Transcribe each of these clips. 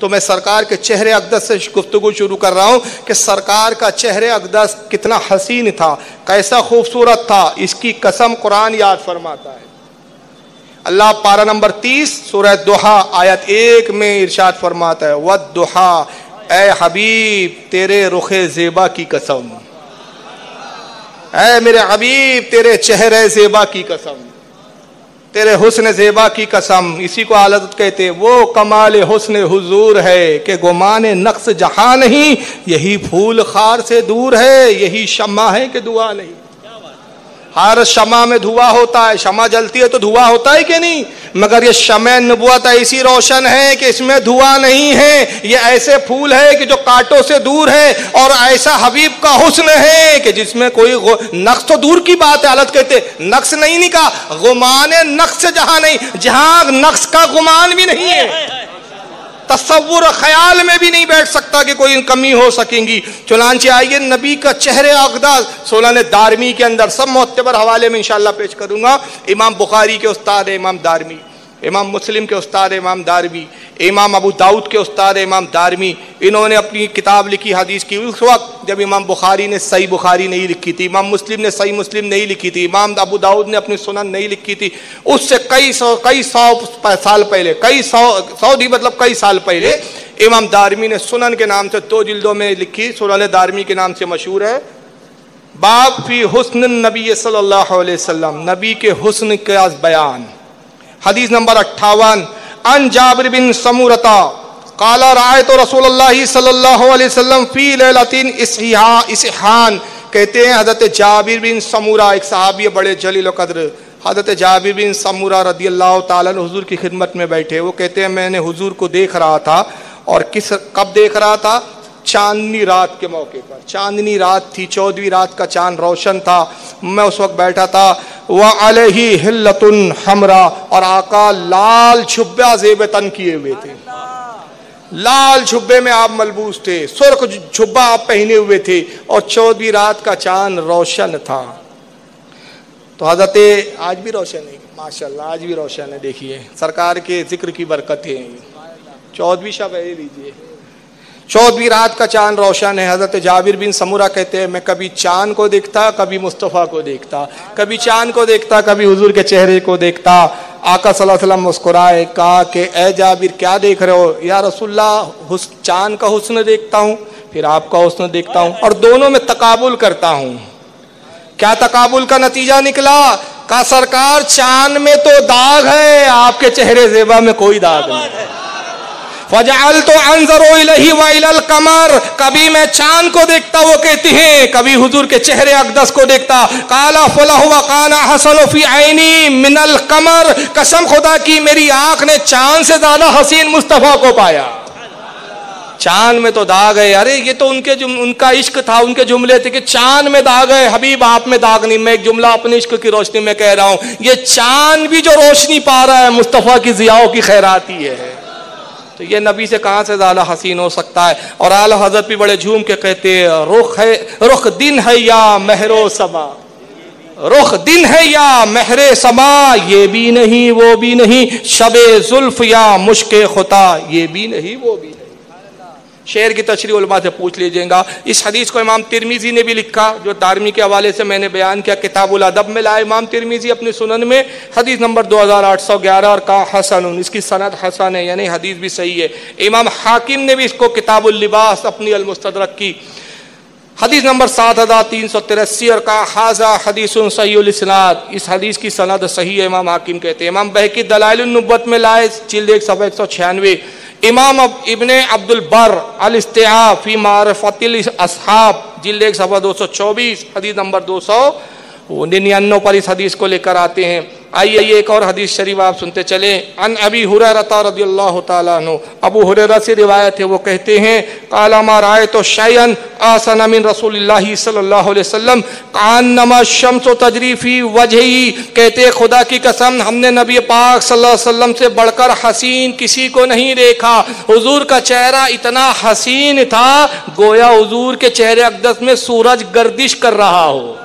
तो मैं सरकार के चेहरे अक़दस से गुफ्तगू शुरू कर रहा हूँ कि सरकार का चेहरे अक़दस कितना हसीन था, कैसा खूबसूरत था, इसकी कसम कुरान याद फरमाता है। अल्लाह पारा नंबर 30 सूरह दुहा आयत 1 में इरशाद फरमाता है, वद्दुहा, ए हबीब तेरे रुखे ज़ेबा की कसम, ऐ मेरे हबीब तेरे चेहरे ज़ेबा की कसम, तेरे हुस्न ज़ेबा की कसम। इसी को हालत कहते, वो कमाल हुस्न हुजूर है कि गुमाने नक्स जहां नहीं, यही फूल खार से दूर है, यही शम्मा है कि धुआं नहीं। हर शमा में धुआं होता है, शमा जलती है तो धुआं होता है कि नहीं, मगर ये शमे नबुवत ऐसी रोशन है कि इसमें धुआं नहीं है। ये ऐसे फूल है कि जो कांटों से दूर है, और ऐसा हबीब का हुस्न है कि जिसमें कोई नक्श तो दूर की बात है, हालत कहते नक्श नहीं निका, गुमाने नक्श जहां नहीं, जहां नक्श का गुमान भी नहीं है, तस्वुर ख्याल में भी नहीं बैठ सकता कि कोई कमी हो सकेंगी। चुनांचे आइए नबी का चेहरे अक़दस सोलाने दारमी के अंदर, सब मोतबर हवाले में इंशाअल्लाह पेश करूंगा। इमाम बुखारी के उस्ताद है इमाम दारमी, इमाम मुस्लिम के उस्ताद है इमाम दारमी, इमाम अबू दाऊद के उस्ताद है इमाम दारमी। इन्होंने अपनी किताब लिखी हदीस की उस वक्त जब इमाम बुखारी ने सही बुखारी नहीं लिखी थी, इमाम मुस्लिम ने सही मुस्लिम नहीं लिखी थी, इमाम अबू दाऊद ने अपनी सुनन नहीं लिखी थी। उससे कई सौ साल पहले, कई साल पहले इमाम दारमी ने सुनन के नाम से 2 जिल्दों में लिखी, सुनन दारमी के नाम से मशहूर है। बाब फी हुस्न नबी सल्लल्लाहु अलैहि वसल्लम, नबी के हुस्न का बयान। हदीस नंबर 58, अन जाबिर बिन समूरता काला राय तो रसूलुल्लाह सल्लल्लाहु अलैहि वसल्लम फी लैलतिन इसहान। कहते हैं हजरत जाबिर बिन समूरा एक सहाबी बड़े जलील कद्र, हजरत जाबिर बिन समूरा रदियल्लाहु ताला अन्हु हुजूर की खिदमत में बैठे। वो कहते हैं मैंने हुजूर को देख रहा था, और कब देख रहा था? चांदनी रात के मौके पर। चांदनी रात थी, 14वीं रात का चांद रोशन था। मैं उस वक्त बैठा था। वह अलैहि हिल्लतुन हमरा, और आका लाल झुब्बा ज़ेब तन किए हुए थे, लाल झुब्बे में आप मलबूस थे, सुर्ख झुब्बा आप पहने हुए थे, और 14वीं रात का चांद रोशन था। तो हज़रत आज भी रोशन है, माशाल्लाह आज भी रोशन है। देखिए सरकार के जिक्र की बरकतें। 14वीं शब है लीजिए, 14वीं रात का चांद रोशन है। हज़रत जाबिर बिन समूरा कहते हैं मैं कभी चांद को देखता, कभी मुस्तफ़ा को देखता, कभी चांद को देखता, कभी हुजूर के चेहरे को देखता। आका सल्लल्लाहु अलैहि वसल्लम मुस्कुराए, कहा कि ए जाबिर क्या देख रहे हो? या रसूलल्लाह चांद का हुस्न देखता हूँ, फिर आपका हुस्न देखता हूँ, और दोनों में तकाबुल करता हूँ। क्या तकाबुल का नतीजा निकला? का सरकार चांद में तो दाग है, आपके चेहरे ज़ेबा में कोई दाग नहीं। फजअल तो अंजरो इलैहि व इलल कमर, कभी मैं चांद को देखता, वो कहती हैं, कभी हुजूर के चेहरे अक़दस को देखता। काला फलहु व काना हसन फी ऐनी मिनल कमर, कसम खुदा की मेरी आंख ने चांद से ज्यादा हसीन मुस्तफ़ा को पाया। चांद में तो दाग है। अरे ये तो उनका इश्क था, उनके जुमले थे कि चांद में दाग है, हबीब आप में दाग नहीं। मैं एक जुमला अपने इश्क की रोशनी में कह रहा हूँ, ये चांद भी जो रोशनी पा रहा है मुस्तफ़ा की ज़ियाओं की खैराती है। तो ये नबी से कहाँ से ज़्यादा हसीन हो सकता है? और आला हज़रत भी बड़े झूम के कहते हैं, रुख दिन है या महरो समा, रुख दिन है या महरे समा, ये भी नहीं वो भी नहीं, शबे जुल्फ या मुश्के खुता, ये भी नहीं वो भी नहीं। शेर की तशरीह उलमा से पूछ लीजिएगा। इस हदीस को इमाम तिरमिजी ने भी लिखा, जो दारमी के हवाले से मैंने बयान किया, किताबुल अदब में लाए इमाम तिरमिजी अपनी सुनन में, हदीस नंबर 2811, और कहा हसन, इसकी सनद हसन है, यानी हदीस भी सही है। इमाम हाकिम ने भी इसको किताबुल लिबास अपनी अल मुस्तदरक की हदीस नंबर 7383, और कहा हाजा हदीसुन सहीउल इस्नाद, इस हदीस की सनद सही है, इमाम हाकिम कहते हैं। इमाम बहकी दलाइलुन नुबुव्वत में लाए, जिल्द 1 सफ़ा 196। इमाम इब्ने अब्दुल बर अल इस्तिआब फी मारिफतिल अस्हाब, जिल्द 1 सफ़ा 224, हदीस नंबर 299 पर इस हदीस को लेकर आते हैं। आइए एक और हदीस शरीफ आप सुनते चले। अन अबी हुरैरा रदियल्लाहु ताला अन्हु, अबू हुरैरा से रिवायत है, वो कहते हैं काला मा रायतु शैअन आसन मिन रसूलिल्लाहि सल्लल्लाहु अलैहि वसल्लम कान्नमा शम्सु तजरी फी वजही, कहते खुदा की कसम हमने नबी पाक सल्लल्लाहु अलैहि वसल्लम से बढ़कर हसीन किसी को नहीं देखा। हुजूर का चेहरा इतना हसीन था, गोया हुजूर के चेहरे अक़दस में सूरज गर्दिश कर रहा हो।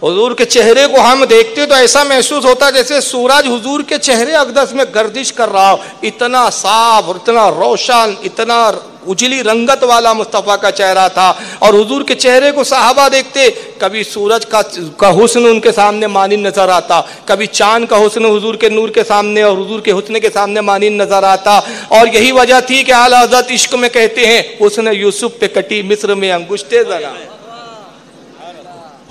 हुजूर के चेहरे को हम देखते तो ऐसा महसूस होता जैसे सूरज हुजूर के चेहरे अक़दस में गर्दिश कर रहा हो। इतना साफ, इतना रोशन, इतना उजली रंगत वाला मुस्तफ़ा का चेहरा था। और हुजूर के चेहरे को सहाबा देखते, कभी सूरज का हुस्न उनके सामने मानिन नजर आता, कभी चांद का हुस्न हुजूर के नूर के सामने और हुजूर के हुस्न के सामने मानिन नजर आता। और यही वजह थी कि आला हज़रत इश्क में कहते हैं, हुस्न यूसुफ पे कटी मिस्र में अंगुष्टे ज़ना,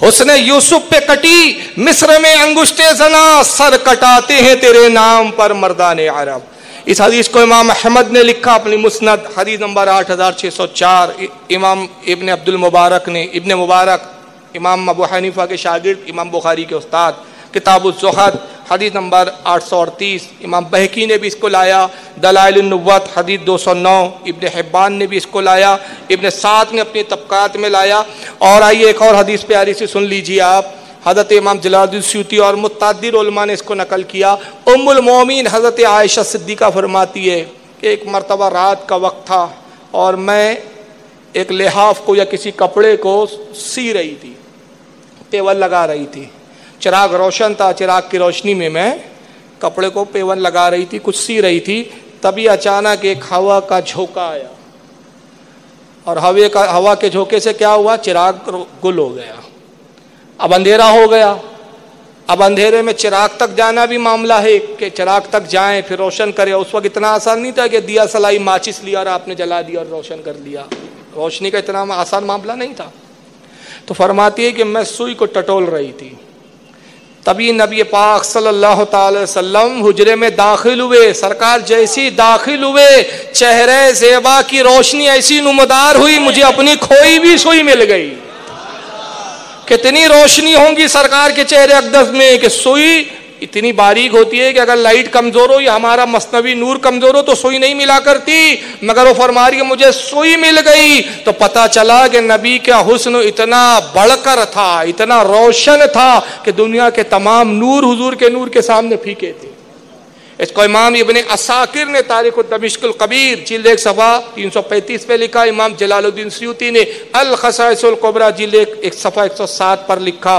हुस्न यूसुफ पे कटी मिस्र में अंगुष्टे ज़ना, सर कटाते हैं तेरे नाम पर मर्दाने अरब। इस हदीस को इमाम अहमद ने लिखा अपनी मुस्नद, हदीस नंबर 8604। इमाम इब्न अब्दुल मुबारक ने, इब्न मुबारक इमाम अबू हनीफा के शागिर्द, इमाम बुखारी के उस्ताद, किताबुज़्ज़ुहद हदीस नंबर 838। इमाम बहकी ने भी इसको लाया, दलाइल-उन-नुबुव्वत हदीस 209। इब्न हिब्बान ने भी इसको लाया, इब्न साद ने अपनी तबकात में लाया। और आइए एक और हदीस प्यारी से सुन लीजिए आप। हज़रत इमाम जलालुद्दीन सूती और मुतअद्दिद उलमा ने इसको नकल किया। उम्मुल मोमिन हज़रत आयशा सिद्दीक़ा फरमाती है कि एक मरतबा रात का वक्त था और मैं एक लिहाफ को या किसी कपड़े को सी रही थी, पेवन लगा रही थी। चिराग रोशन था, चिराग की रोशनी में मैं कपड़े को पेवन लगा रही थी, कुछ सी रही थी। तभी अचानक एक हवा का झोंका आया और हवा के झोंके से क्या हुआ, चिराग गुल हो गया। अब अंधेरा हो गया। अब अंधेरे में चिराग तक जाना भी मामला है कि चिराग तक जाएं फिर रोशन करें। उस वक्त इतना आसान नहीं था कि दिया सलाई माचिस लिया और आपने जला दिया और रोशन कर लिया। रोशनी का इतना आसान मामला नहीं था। तो फरमाती है कि मैं सुई को टटोल रही थी, तभी नबी पाक सल्लल्लाहु अलैहि वसल्लम हुजरे में दाखिल हुए। सरकार जैसी दाखिल हुए, चेहरे ज़ेबा की रोशनी ऐसी नुमदार हुई, मुझे अपनी खोई भी सुई मिल गई। कितनी रोशनी होंगी सरकार के चेहरे अक़दस में कि सुई इतनी बारीक होती है कि अगर लाइट कमजोर हो या हमारा मसनवी नूर कमजोर हो तो सुई नहीं मिला करती, मगर वो फरमा रही है मुझे सुई मिल गई। तो पता चला कि नबी का हुस्न इतना बढ़कर था, इतना रोशन था कि दुनिया के तमाम नूर हुजूर के नूर के सामने फीके थे। इसको इमाम इब्न असाकिर ने तारीख़ दमिश्कुल कबीर जिल्द 1 सफ़ा 335 पे लिखा। इमाम जलालुद्दीन सूती ने अल खसाइसुल कुबरा जिल्द 1 सफ़ा 107 पर लिखा।